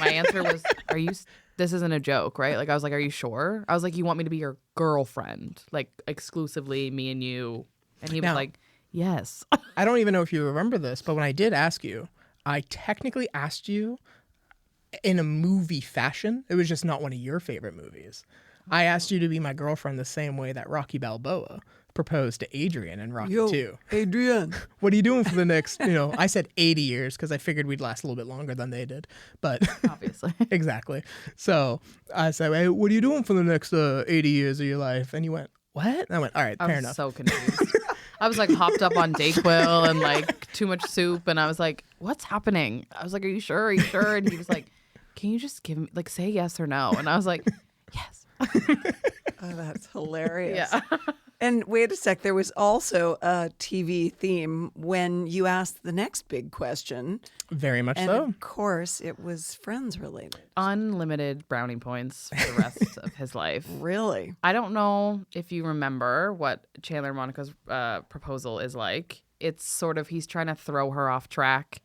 Speaker 1: answer was, this isn't a joke, right? Like, I was like, are you sure? I was like, you want me to be your girlfriend? Like, exclusively me and you? And he was like, yes.
Speaker 3: I don't even know if you remember this, but when I did ask you, I technically asked you in a movie fashion. It was just not one of your favorite movies. I asked you to be my girlfriend the same way that Rocky Balboa proposed to Adrian in Rocky 2.
Speaker 2: Adrian.
Speaker 3: What are you doing for the next, I said 80 years because I figured we'd last a little bit longer than they did. But
Speaker 1: Obviously.
Speaker 3: Exactly. So I said, hey, what are you doing for the next 80 years of your life? And you went, what? And I went, all right, fair
Speaker 1: I was
Speaker 3: enough.
Speaker 1: so confused. I was like hopped up on Dayquil and like too much soup. And I was like, what's happening? I was like, are you sure? Are you sure? And he was like, can you just give me, like, say yes or no? And I was like, yes.
Speaker 2: Oh, that's hilarious.
Speaker 1: Yeah.
Speaker 2: And wait a sec, there was also a TV theme when you asked the next big question.
Speaker 3: Very much
Speaker 2: And
Speaker 3: so.
Speaker 2: of course, it was Friends related.
Speaker 1: Unlimited brownie points for the rest of his life.
Speaker 2: Really?
Speaker 1: I don't know if you remember what Chandler and Monica's proposal is like. It's sort of, he's trying to throw her off track,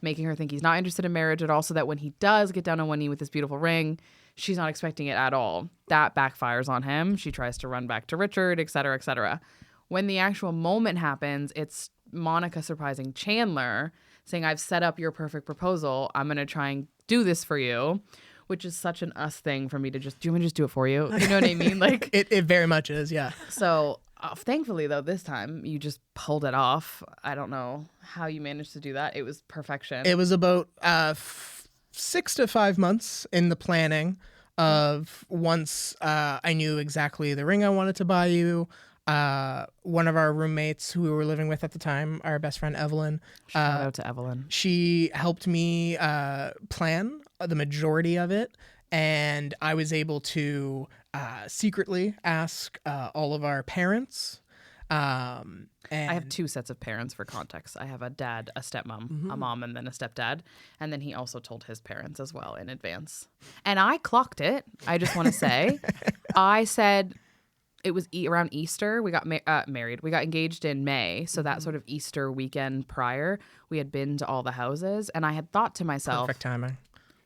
Speaker 1: making her think he's not interested in marriage at all, so that when he does get down on one knee with this beautiful ring, she's not expecting it at all. That backfires on him. She tries to run back to Richard, et cetera, et cetera. When the actual moment happens, it's Monica surprising Chandler, saying, I've set up your perfect proposal. I'm going to try and do this for you, which is such an us thing for me to just, do you want me to just do it for you? You know what I mean? Like
Speaker 3: It very much is, yeah.
Speaker 1: So thankfully, though, this time you just pulled it off. I don't know how you managed to do that. It was perfection.
Speaker 3: It was about 6 to 5 months in the planning of once I knew exactly the ring I wanted to buy you. One of our roommates who we were living with at the time, our best friend Evelyn.
Speaker 1: Shout out to Evelyn.
Speaker 3: She helped me plan the majority of it. And I was able to secretly ask all of our parents. And
Speaker 1: I have 2 sets of parents for context. I have a dad, a stepmom, a mom, and then a stepdad. And then he also told his parents as well in advance. And I clocked it. I just want to say, I said it was around Easter. We got married. We got engaged in May. So that sort of Easter weekend prior, we had been to all the houses. And I had thought to myself,
Speaker 3: perfect timing.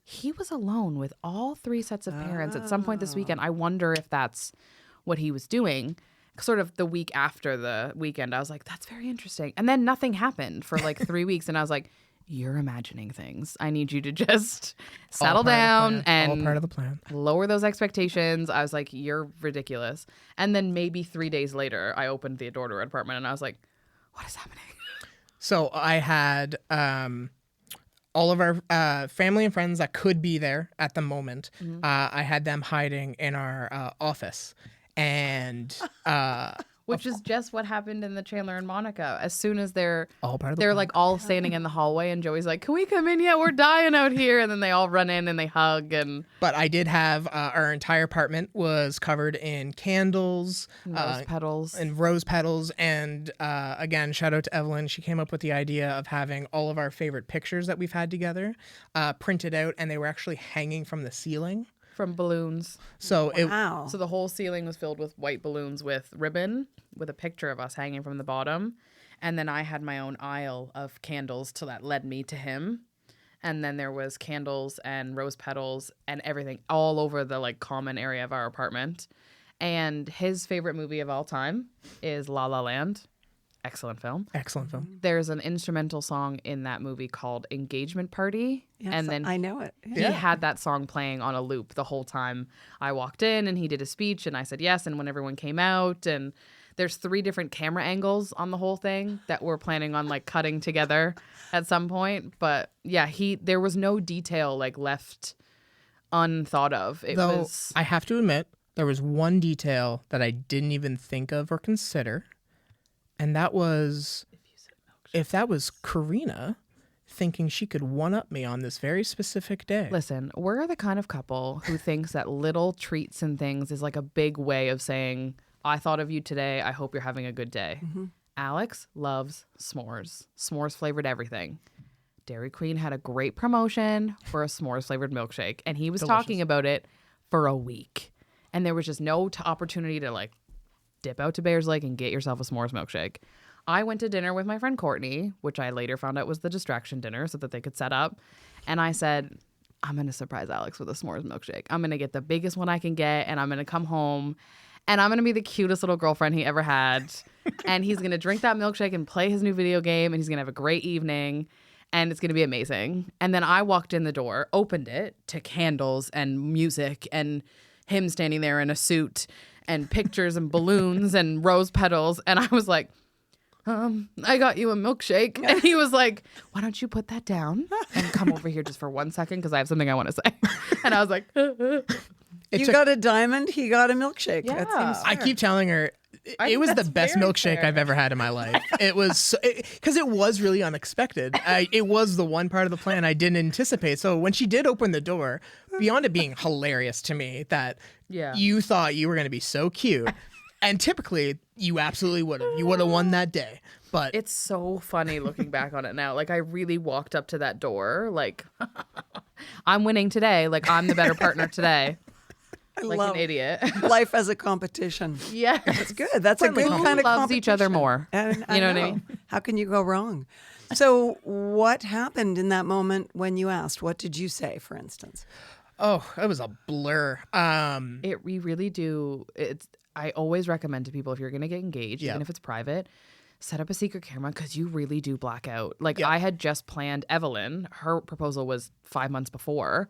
Speaker 1: He was alone with all 3 sets of parents at some point this weekend. I wonder if that's what he was doing. sort of the week after the weekend, I was like, that's very interesting. And then nothing happened for like 3 weeks. And I was like, you're imagining things. I need you to just settle down and
Speaker 3: all part of the plan.
Speaker 1: Lower those expectations. I was like, you're ridiculous. And then maybe 3 days later, I opened the door to our apartment and I was like, what is happening?
Speaker 3: So I had all of our family and friends that could be there at the moment. I had them hiding in our office. And
Speaker 1: which is just what happened in the Chandler and Monica. As soon as they're
Speaker 3: plan.
Speaker 1: like all standing in the hallway, and Joey's like, "Can we come in yet? We're dying out here." And then they all run in and they hug. But
Speaker 3: I did have our entire apartment was covered in candles,
Speaker 1: rose petals,
Speaker 3: and again, shout out to Evelyn. She came up with the idea of having all of our favorite pictures that we've had together printed out, and they were actually hanging from the ceiling.
Speaker 1: From balloons.
Speaker 3: So
Speaker 1: so the whole ceiling was filled with white balloons with ribbon with a picture of us hanging from the bottom. And then I had my own aisle of candles that led me to him. And then there was candles and rose petals and everything all over the like common area of our apartment. And his favorite movie of all time is La La Land. Excellent film. There's an instrumental song in that movie called Engagement Party.
Speaker 2: Yes,
Speaker 1: and then
Speaker 2: I know it.
Speaker 1: He had that song playing on a loop the whole time I walked in, and he did a speech and I said yes. And when everyone came out, and there's 3 different camera angles on the whole thing that we're planning on like cutting together at some point. But yeah, there was no detail like left unthought of.
Speaker 3: I have to admit, there was one detail that I didn't even think of or consider. And that was if that was Corina thinking she could one-up me on this very specific day.
Speaker 1: Listen, we're the kind of couple who thinks that little treats and things is like a big way of saying, I thought of you today. I hope you're having a good day. Alex loves s'mores. S'mores flavored everything. Dairy Queen had a great promotion for a s'mores flavored milkshake. And he was talking about it for a week. And there was just no opportunity to like dip out to Bears Lake and get yourself a s'mores milkshake. I went to dinner with my friend Courtney, which I later found out was the distraction dinner so that they could set up. And I said, I'm going to surprise Alex with a s'mores milkshake. I'm going to get the biggest one I can get, and I'm going to come home, and I'm going to be the cutest little girlfriend he ever had. And he's going to drink that milkshake and play his new video game, and he's going to have a great evening, and it's going to be amazing. And then I walked in the door, opened it to candles and music and him standing there in a suit and pictures and balloons and rose petals. And I was like, I got you a milkshake. And he was like, why don't you put that down and come over here just for 1 second because I have something I want to say. And I was like,
Speaker 2: you got a diamond, he got a milkshake.
Speaker 1: Yeah.
Speaker 2: That seems fair.
Speaker 3: I keep telling her it was the best milkshake I've ever had in my life. It was because it was really unexpected. It was the one part of the plan I didn't anticipate. So when she did open the door, beyond it being hilarious to me that you thought you were going to be so cute, and typically you absolutely would have. You would have won that day. But
Speaker 1: it's so funny looking back on it now. Like I really walked up to that door like, I'm winning today. Like I'm the better partner today. Like an idiot.
Speaker 2: Life as a competition.
Speaker 1: Yeah,
Speaker 2: that's good. That's a good kind of
Speaker 1: loves each other more.
Speaker 2: And
Speaker 1: you know what I mean?
Speaker 2: How can you go wrong? So what happened in that moment when you asked? What did you say, for instance?
Speaker 3: Oh, it was a blur.
Speaker 1: We really do. I always recommend to people, if you're going to get engaged, even if it's private, set up a secret camera because you really do black out. Like I had just planned Evelyn. Her proposal was 5 months before.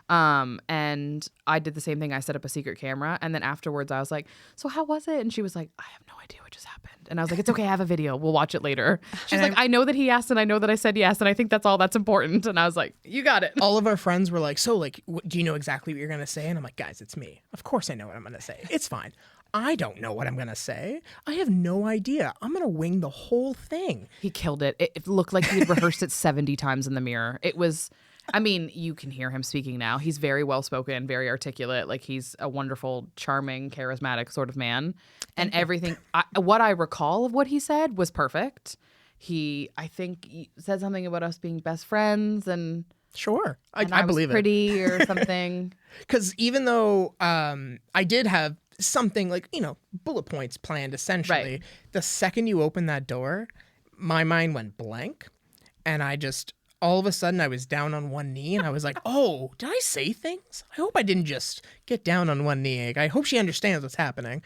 Speaker 1: And I did the same thing. I set up a secret camera, and then afterwards I was like, so how was it? And she was like, I have no idea what just happened. And I was like, it's okay, I have a video. We'll watch it later. She's like, I know that he asked and I know that I said yes, and I think that's all that's important. And I was like, you got it.
Speaker 3: All of our friends were like, so like, do you know exactly what you're going to say? And I'm like, guys, it's me. Of course I know what I'm going to say. It's fine. I don't know what I'm going to say. I have no idea. I'm going to wing the whole thing.
Speaker 1: He killed it. It looked like he had rehearsed it 70 times in the mirror. It was... I mean, you can hear him speaking now. He's very well-spoken, very articulate. Like, he's a wonderful, charming, charismatic sort of man. And everything, what I recall of what he said was perfect. I think he said something about us being best friends and...
Speaker 3: Sure. I
Speaker 1: was
Speaker 3: believe
Speaker 1: pretty
Speaker 3: it.
Speaker 1: or something.
Speaker 3: Because even though I did have something like, bullet points planned, essentially, the second you opened that door, my mind went blank. And I just... all of a sudden, I was down on one knee, and I was like, oh, did I say things? I hope I didn't just get down on one knee. I hope she understands what's happening.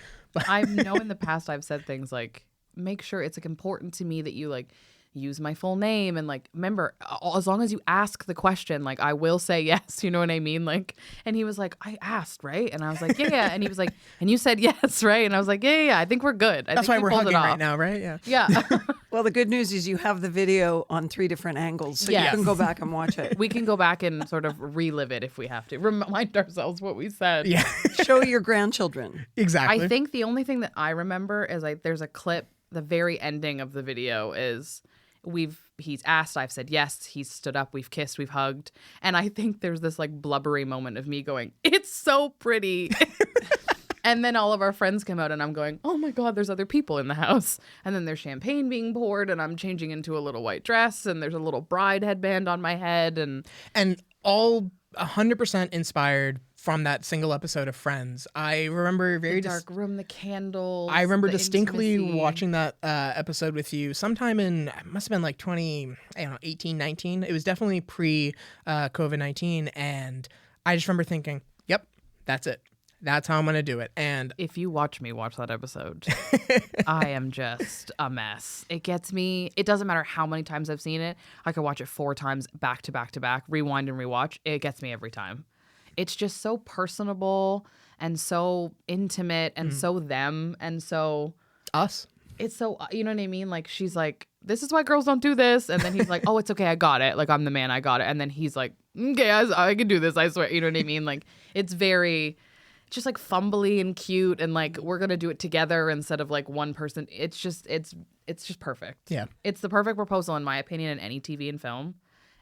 Speaker 1: I know in the past I've said things like, make sure it's like important to me that you like use my full name, and like, remember, as long as you ask the question, like I will say yes, you know what I mean? Like, and he was like, I asked, right? And I was like, yeah. And he was like, and you said yes, right? And I was like, yeah, I think we're good.
Speaker 3: That's why we're hugging right now, right?
Speaker 1: Yeah.
Speaker 2: Well, the good news is you have the video on 3 different angles, so you can go back and watch it.
Speaker 1: We can go back and sort of relive it if we have to. Remind ourselves what we said.
Speaker 3: Yeah.
Speaker 2: Show your grandchildren.
Speaker 3: Exactly.
Speaker 1: I think the only thing that I remember is like there's a clip, the very ending of the video is he's asked, I've said yes, he's stood up, we've kissed, we've hugged. And I think there's this like blubbery moment of me going, it's so pretty. And then all of our friends come out and I'm going, oh my God, there's other people in the house. And then there's champagne being poured and I'm changing into a little white dress and there's a little bride headband on my head.
Speaker 3: And all 100% inspired from that single episode of Friends. I remember
Speaker 1: the dark room, the candles.
Speaker 3: I remember
Speaker 1: the
Speaker 3: distinctly
Speaker 1: intimacy.
Speaker 3: watching that episode with you sometime in, it must have been like 18, 19. It was definitely pre-COVID-19. And I just remember thinking, yep, that's it. That's how I'm going to do it. And
Speaker 1: if you watch me watch that episode, I am just a mess. It gets me. It doesn't matter how many times I've seen it. I could watch it 4 times back to back to back, rewind and rewatch. It gets me every time. It's just so personable and so intimate and so them and so
Speaker 3: us.
Speaker 1: It's so, you know what I mean? Like, she's like, this is why girls don't do this. And then he's like, oh, it's okay. I got it. Like, I'm the man. I got it. And then he's like, okay, I can do this. I swear. You know what I mean? Like, it's very, just like fumbly and cute. And like, we're going to do it together instead of like one person. It's just perfect.
Speaker 3: Yeah.
Speaker 1: It's the perfect proposal, in my opinion, in any TV and film.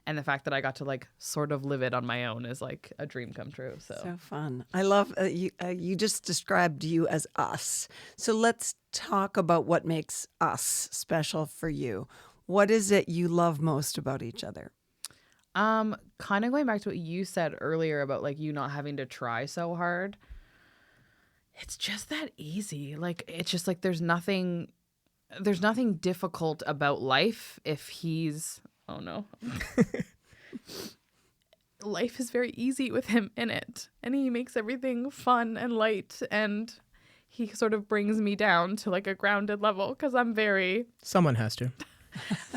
Speaker 1: And the fact that I got to like sort of live it on my own is like a dream come true. So
Speaker 2: fun. I love you just described you as us. So let's talk about what makes us special for you. What is it you love most about each other?
Speaker 1: Kind of going back to what you said earlier about like you not having to try so hard. It's just that easy. Like, it's just like there's nothing difficult about life if he's, oh no. Life is very easy with him in it. And he makes everything fun and light. And he sort of brings me down to like a grounded level because
Speaker 3: Someone has to.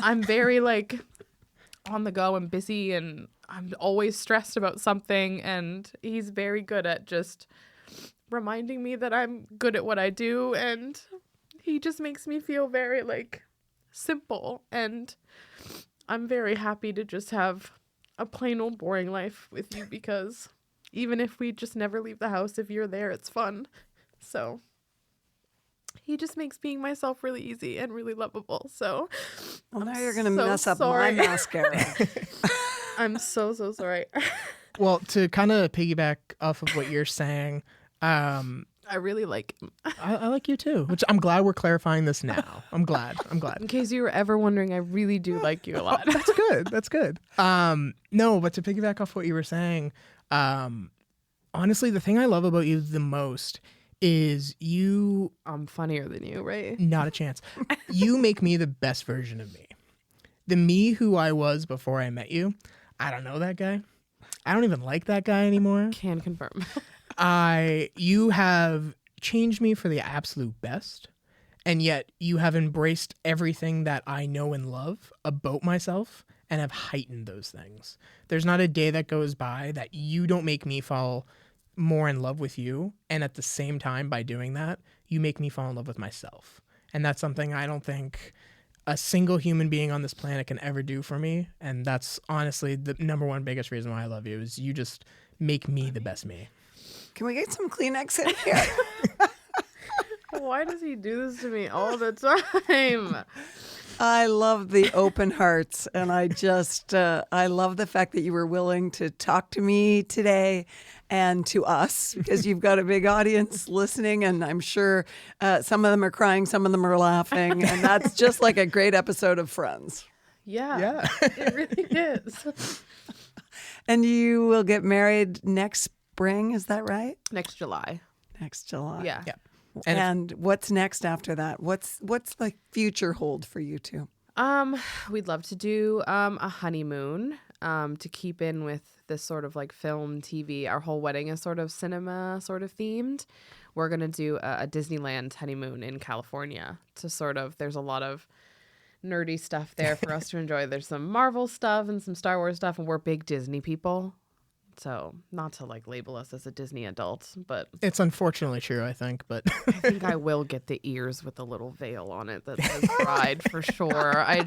Speaker 1: I'm very like on the go and busy and I'm always stressed about something. And he's very good at just reminding me that I'm good at what I do. And he just makes me feel very like simple. And I'm very happy to just have a plain old boring life with you because even if we just never leave the house, if you're there, it's fun. So he just makes being myself really easy and really lovable. So
Speaker 2: well, now you're going to mess up my mascara.
Speaker 1: I'm so sorry.
Speaker 3: Well, to kind of piggyback off of what you're saying,
Speaker 1: I really like him.
Speaker 3: I like you too, which I'm glad we're clarifying this now. I'm glad.
Speaker 1: In case you were ever wondering, I really do like you a lot.
Speaker 3: That's good. No, but to piggyback off what you were saying, honestly, the thing I love about you the most is
Speaker 1: I'm funnier than you, right?
Speaker 3: Not a chance. You make me the best version of me. The me who I was before I met you, I don't know that guy. I don't even like that guy anymore.
Speaker 1: Can confirm.
Speaker 3: You have changed me for the absolute best, and yet you have embraced everything that I know and love about myself and have heightened those things. There's not a day that goes by that you don't make me fall more in love with you, and at the same time, by doing that, you make me fall in love with myself. And that's something I don't think a single human being on this planet can ever do for me, and that's honestly the number one biggest reason why I love you, is you just make me the best me.
Speaker 2: Can we get some Kleenex in here?
Speaker 1: Why does he do this to me all the time?
Speaker 2: I love the open hearts, and I just, I love the fact that you were willing to talk to me today and to us, because you've got a big audience listening, and I'm sure some of them are crying, some of them are laughing, and that's just like a great episode of Friends.
Speaker 1: Yeah. It really is.
Speaker 2: And you will get married next spring, is that right?
Speaker 1: Next July.
Speaker 2: Next July.
Speaker 1: Yeah.
Speaker 2: And what's next after that? What's the future hold for you two?
Speaker 1: We'd love to do a honeymoon. to keep in with this sort of like film, TV. Our whole wedding is sort of cinema sort of themed. We're going to do a Disneyland honeymoon in California to sort of, there's a lot of nerdy stuff there for us to enjoy. There's some Marvel stuff and some Star Wars stuff, and we're big Disney people. So not to like label us as a Disney adult, but
Speaker 3: it's unfortunately true, I think. But
Speaker 1: I think I will get the ears with the little veil on it that says bride for sure. I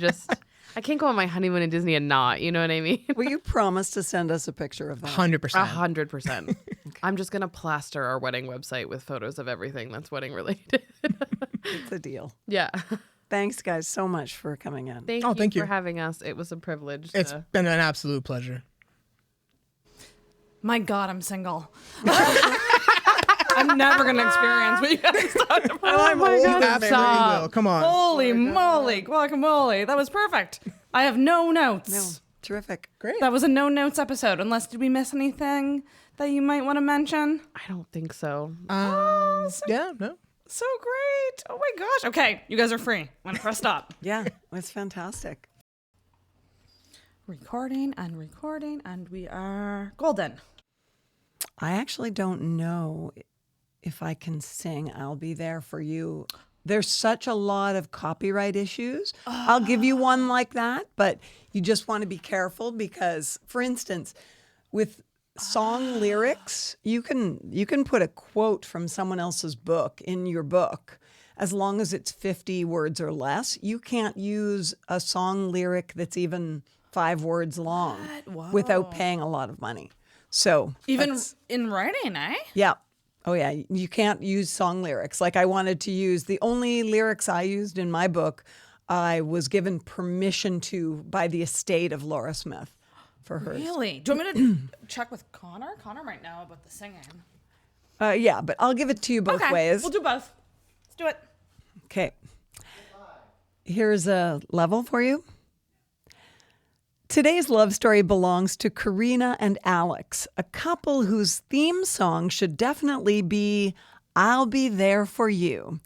Speaker 1: can't go on my honeymoon in Disney and not, you know what I mean?
Speaker 2: Will you promise to send us a picture of that?
Speaker 3: 100%.
Speaker 1: 100%.
Speaker 2: Okay.
Speaker 1: I'm just going to plaster our wedding website with photos of everything that's wedding related.
Speaker 2: It's a deal.
Speaker 1: Yeah.
Speaker 2: Thanks, guys, so much for coming in.
Speaker 1: Thank you for having us. It was a privilege.
Speaker 3: It's been an absolute pleasure.
Speaker 4: My God, I'm single. I'm never going to experience what you guys talked about.
Speaker 2: Oh my God.
Speaker 3: Absolutely will. Come on.
Speaker 4: Holy moly, guacamole. That was perfect. I have no notes.
Speaker 2: No, terrific.
Speaker 3: Great.
Speaker 4: That was a no notes episode. Unless, did we miss anything that you might want to mention?
Speaker 1: I don't think so.
Speaker 3: Yeah, no.
Speaker 4: So great. Oh my gosh. Okay, you guys are free. I'm going to press stop.
Speaker 2: Yeah, it's fantastic.
Speaker 4: Recording, and we are golden.
Speaker 2: I actually don't know if I can sing I'll Be There For You. There's such a lot of copyright issues. I'll give you one like that, but you just want to be careful because, for instance, with song lyrics, you can put a quote from someone else's book in your book as long as it's 50 words or less. You can't use a song lyric that's even 5 words long without paying a lot of money. So
Speaker 4: even in writing, eh?
Speaker 2: Yeah. Oh yeah. You can't use song lyrics. Like I wanted to use the only lyrics I used in my book, I was given permission to by the estate of Laura Smith for hers.
Speaker 4: Really? Do you want me to check with Connor? Connor might know about the singing.
Speaker 2: Yeah, but I'll give it to you both ways.
Speaker 4: We'll do both. Let's do it.
Speaker 2: Okay. Here's a level for you. Today's love story belongs to Corina and Alex, a couple whose theme song should definitely be I'll Be There For You.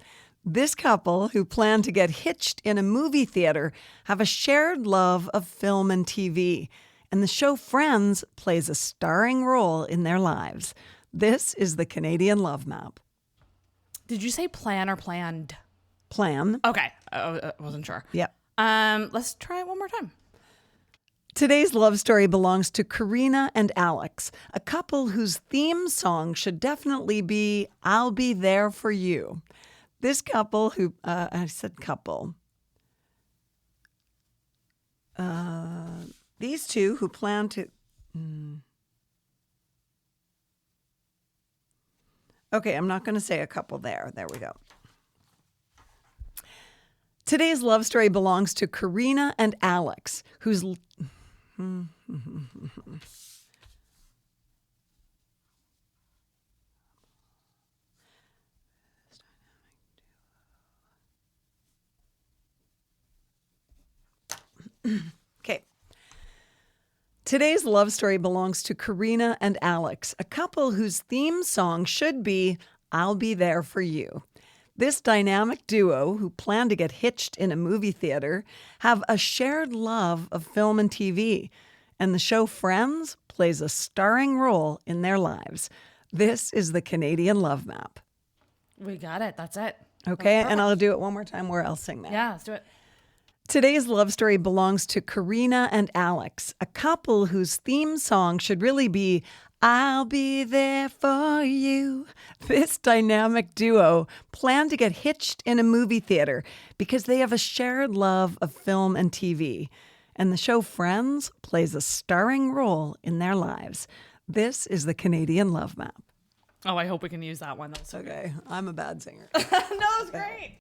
Speaker 2: This couple, who plan to get hitched in a movie theater, have a shared love of film and TV, and the show Friends plays a starring role in their lives. This is the Canadian Love Map.
Speaker 4: Did you say plan or planned?
Speaker 2: Plan.
Speaker 4: Okay. I wasn't sure.
Speaker 2: Yep.
Speaker 4: Let's try it one more time.
Speaker 2: Today's love story belongs to Corina and Alex, a couple whose theme song should definitely be I'll Be There For You. This couple who, I said couple. These two who plan to... Okay, I'm not going to say a couple there. There we go. Today's love story belongs to Corina and Alex, whose... Okay. Today's love story belongs to Corina and Alex, a couple whose theme song should be I'll Be There For You. This dynamic duo, who plan to get hitched in a movie theater, have a shared love of film and TV, and the show Friends plays a starring role in their lives. This is the Canadian Love Map.
Speaker 4: We got it. That's it.
Speaker 2: Okay, and I'll do it one more time where I'll sing that.
Speaker 4: Yeah, let's do it.
Speaker 2: Today's love story belongs to Corina and Alex, a couple whose theme song should really be I'll Be There For You. This dynamic duo plan to get hitched in a movie theater because they have a shared love of film and TV, and the show Friends plays a starring role in their lives. This is the Canadian Love Map.
Speaker 4: Oh, I hope we can use that one. That's so
Speaker 2: Okay, I'm a bad singer.
Speaker 4: No, that's great.